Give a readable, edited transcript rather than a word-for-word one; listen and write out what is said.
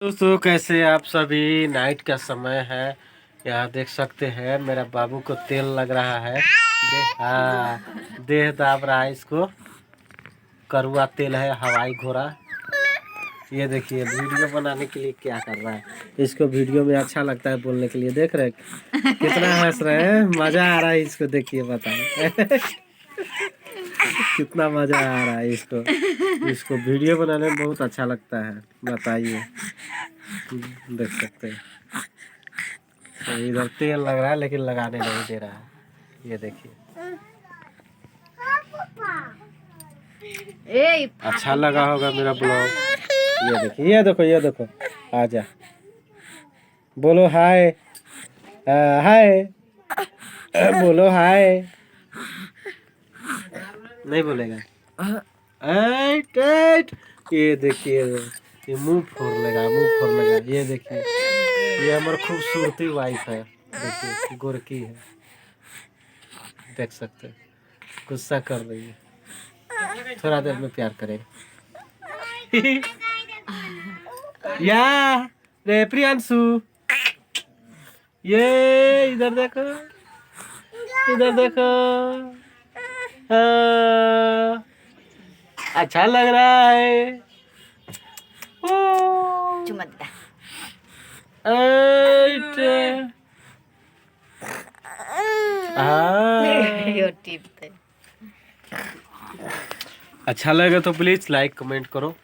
दोस्तों कैसे आप सभी। नाइट का समय है, यहाँ देख सकते हैं मेरा बाबू को तेल लग रहा है। देह दाब रहा है इसको। कड़वा तेल है, हवाई घोड़ा। ये देखिए वीडियो बनाने के लिए क्या कर रहा है। इसको वीडियो में अच्छा लगता है बोलने के लिए। देख रहे हैं कितना हंस रहे हैं, मजा आ रहा है इसको। देखिए बताइए कितना मजा आ रहा है इसको। इसको वीडियो बनाने में बहुत अच्छा लगता है। बताइए, देख सकते हैं। तो इधर तेल लग रहा है लेकिन लगाने नहीं दे रहा है। ये देखिए, अच्छा लगा होगा मेरा ब्लॉग। ये देखिए, ये देखो, ये देखो, आजा बोलो हाय। हाय बोलो हाय। नहीं बोलेगा। Eight, eight. ये देखिए, ये मुंह फोड़ लेगा, मुंह फोड़ लेगा। ये देखिए, ये हमारी खूबसूरती वाइफ है। देखिए गोरकी है, देख सकते हैं। गुस्सा कर रही है, थोड़ा देर में प्यार करेगा। या रे प्रियांशु, ये इधर देखो, इधर देखो। अच्छा लग रहा है। अच्छा लगे तो प्लीज लाइक कमेंट करो।